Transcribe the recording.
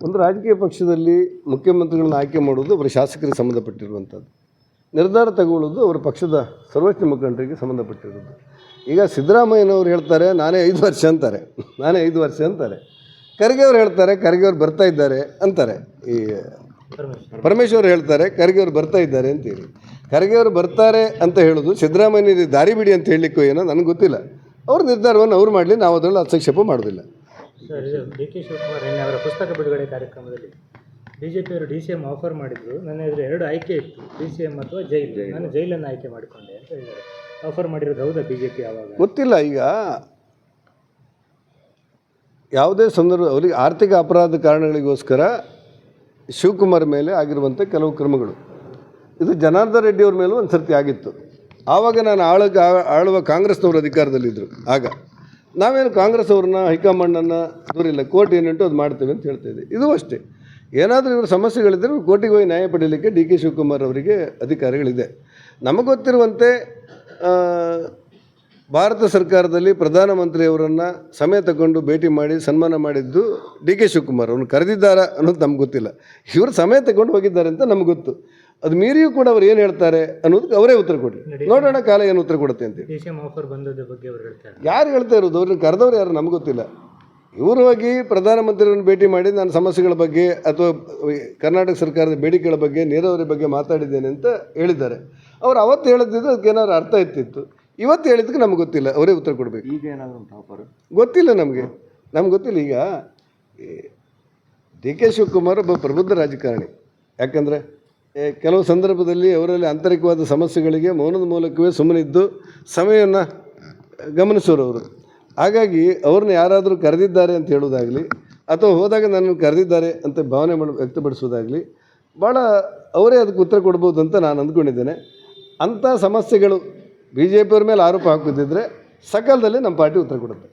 ಒಂದು ರಾಜಕೀಯ ಪಕ್ಷದಲ್ಲಿ ಮುಖ್ಯಮಂತ್ರಿಗಳನ್ನ ಆಯ್ಕೆ ಮಾಡುವುದು ಅವರ ಶಾಸಕರಿಗೆ ಸಂಬಂಧಪಟ್ಟಿರುವಂಥದ್ದು, ನಿರ್ಧಾರ ತಗೊಳ್ಳೋದು ಅವರ ಪಕ್ಷದ ಸರ್ವೋಚ್ಚ ಮುಖಂಡರಿಗೆ ಸಂಬಂಧಪಟ್ಟಿರೋದು. ಈಗ ಸಿದ್ದರಾಮಯ್ಯನವ್ರು ಹೇಳ್ತಾರೆ ನಾನೇ 5 ವರ್ಷ ಅಂತಾರೆ, ಖರ್ಗೆ ಅವ್ರು ಹೇಳ್ತಾರೆ ಖರ್ಗೆ ಅವ್ರು ಬರ್ತಾ ಇದ್ದಾರೆ ಅಂತಾರೆ, ಈ ಪರಮೇಶ್ವರ್ ಹೇಳ್ತಾರೆ ಖರ್ಗೆ ಅವ್ರು ಬರ್ತಾ ಇದ್ದಾರೆ ಅಂತೇಳಿ. ಖರ್ಗೆ ಅವರು ಬರ್ತಾರೆ ಅಂತ ಹೇಳೋದು ಸಿದ್ದರಾಮಯ್ಯ ದಾರಿ ಬಿಡಿ ಅಂತ ಹೇಳಲಿಕ್ಕೂ ಏನೋ ನನಗೆ ಗೊತ್ತಿಲ್ಲ. ಅವ್ರ ನಿರ್ಧಾರವನ್ನು ಅವ್ರು ಮಾಡಲಿ, ನಾವು ಅದರಲ್ಲಿ ಹಸ್ತಕ್ಷೇಪ ಮಾಡೋದಿಲ್ಲ. ಸರ್, ಇದು ಡಿ.ಕೆ. ಶಿವಕುಮಾರ್ ಅವರ ಪುಸ್ತಕ ಬಿಡುಗಡೆ ಕಾರ್ಯಕ್ರಮದಲ್ಲಿ ಬಿಜೆಪಿಯವರು DCM ಆಫರ್ ಮಾಡಿದ್ರು. ನನ್ನ ಎದುರು 2 ಆಯ್ಕೆ ಇತ್ತು, DCM ಅಥವಾ ಜೈಲು. ನಾನು ಜೈಲನ್ನು ಆಯ್ಕೆ ಮಾಡಿಕೊಂಡೆ ಅಂತ ಹೇಳಿದ್ದಾರೆ. ಆಫರ್ ಮಾಡಿರೋದು ಹೌದಾ ಬಿಜೆಪಿ? ಆವಾಗ ಗೊತ್ತಿಲ್ಲ. ಈಗ ಯಾವುದೇ ಸಂದರ್ಭ ಅವರಿಗೆ ಆರ್ಥಿಕ ಅಪರಾಧ ಕಾರಣಗಳಿಗೋಸ್ಕರ ಶಿವಕುಮಾರ್ ಮೇಲೆ ಆಗಿರುವಂಥ ಕೆಲವು ಕ್ರಮಗಳು, ಇದು ಜನಾರ್ದನ್ ರೆಡ್ಡಿ ಅವ್ರ ಮೇಲೂ ಒಂದು ಸರ್ತಿ ಆಗಿತ್ತು. ಆವಾಗ ನಾನು ಆಳುವ ಕಾಂಗ್ರೆಸ್ನವರು ಅಧಿಕಾರದಲ್ಲಿದ್ದರು. ಆಗ ನಾವೇನು ಕಾಂಗ್ರೆಸ್ ಅವ್ರನ್ನ ಹೈಕಮಾಂಡನ್ನು ದೂರಿಲ್ಲ, ಕೋರ್ಟ್ ಏನುಂಟು ಅದು ಮಾಡ್ತೇವೆ ಅಂತ ಹೇಳ್ತಾಯಿದ್ದೆ. ಇದು ಅಷ್ಟೇ, ಏನಾದರೂ ಇವರು ಸಮಸ್ಯೆಗಳಿದ್ದರೆ ಕೋರ್ಟಿಗೆ ಹೋಗಿ ನ್ಯಾಯ ಪಡೀಲಿಕ್ಕೆ ಡಿ.ಕೆ. ಶಿವಕುಮಾರ್ ಅವರಿಗೆ ಅಧಿಕಾರಗಳಿದೆ. ನಮಗೆ ಗೊತ್ತಿರುವಂತೆ ಭಾರತ ಸರ್ಕಾರದಲ್ಲಿ ಪ್ರಧಾನಮಂತ್ರಿಯವರನ್ನು ಸಮಯ ತಗೊಂಡು ಭೇಟಿ ಮಾಡಿ ಸನ್ಮಾನ ಮಾಡಿದ್ದು ಡಿ.ಕೆ. ಶಿವಕುಮಾರ್. ಅವ್ರನ್ನ ಕರೆದಿದ್ದಾರಾ ಅನ್ನೋದು ನಮ್ಗೆ ಗೊತ್ತಿಲ್ಲ. ಇವರು ಸಮಯ ತಗೊಂಡು ಹೋಗಿದ್ದಾರೆ ಅಂತ ನಮ್ಗೆ ಗೊತ್ತು. ಅದು ಮೀರಿಯೂ ಕೂಡ ಅವ್ರು ಏನು ಹೇಳ್ತಾರೆ ಅನ್ನೋದಕ್ಕೆ ಅವರೇ ಉತ್ತರ ಕೊಡಿ, ನೋಡೋಣ ಕಾಲ ಏನು ಉತ್ತರ ಕೊಡುತ್ತೆ ಅಂತೇಳಿ. ಯಾರು ಹೇಳ್ತಾ ಇರೋದು? ಅವ್ರನ್ನ ಕರೆದವ್ರು ಯಾರು ನಮ್ಗೆ ಗೊತ್ತಿಲ್ಲ. ಇವರು ಹೋಗಿ ಪ್ರಧಾನಮಂತ್ರಿಯವರನ್ನು ಭೇಟಿ ಮಾಡಿ ನಾನು ಸಮಸ್ಯೆಗಳ ಬಗ್ಗೆ ಅಥವಾ ಕರ್ನಾಟಕ ಸರ್ಕಾರದ ಬೇಡಿಕೆಗಳ ಬಗ್ಗೆ, ನೀರಾವರಿ ಬಗ್ಗೆ ಮಾತಾಡಿದ್ದೇನೆ ಅಂತ ಹೇಳಿದ್ದಾರೆ. ಅವ್ರು ಅವತ್ತು ಹೇಳಿದ್ದು ಅದಕ್ಕೇನಾದ್ರು ಅರ್ಥ ಇರ್ತಿತ್ತು. ಇವತ್ತು ಹೇಳಿದ್ದಕ್ಕೆ ನಮ್ಗೆ ಗೊತ್ತಿಲ್ಲ, ಅವರೇ ಉತ್ತರ ಕೊಡಬೇಕು. ಈಗ ಏನಾದರೂ ಗೊತ್ತಿಲ್ಲ ನಮಗೆ ಗೊತ್ತಿಲ್ಲ. ಈಗ ಡಿ.ಕೆ. ಶಿವಕುಮಾರ್ ಒಬ್ಬ ಪ್ರಬುದ್ಧ ರಾಜಕಾರಣಿ. ಯಾಕಂದರೆ ಕೆಲವು ಸಂದರ್ಭದಲ್ಲಿ ಅವರಲ್ಲಿ ಆಂತರಿಕವಾದ ಸಮಸ್ಯೆಗಳಿಗೆ ಮೌನದ ಮೂಲಕವೇ ಸುಮ್ಮನಿದ್ದು ಸಮಯವನ್ನು ಗಮನಿಸೋರವರು. ಹಾಗಾಗಿ ಅವ್ರನ್ನ ಯಾರಾದರೂ ಕರೆದಿದ್ದಾರೆ ಅಂತ ಹೇಳೋದಾಗಲಿ ಅಥವಾ ಹೋದಾಗ ನನ್ನನ್ನು ಕರೆದಿದ್ದಾರೆ ಅಂತ ಭಾವನೆ ವ್ಯಕ್ತಪಡಿಸೋದಾಗಲಿ ಭಾಳ ಅವರೇ ಅದಕ್ಕೆ ಉತ್ತರ ಕೊಡ್ಬೋದು ಅಂತ ನಾನು ಅಂದ್ಕೊಂಡಿದ್ದೇನೆ. ಅಂಥ ಸಮಸ್ಯೆಗಳು ಬಿ ಜೆ ಪಿಯವ್ರ ಮೇಲೆ ಆರೋಪ ಹಾಕೋದಿದ್ದರೆ ಸಕಾಲದಲ್ಲಿ ನಮ್ಮ ಪಾರ್ಟಿ ಉತ್ತರ ಕೊಡುತ್ತೆ.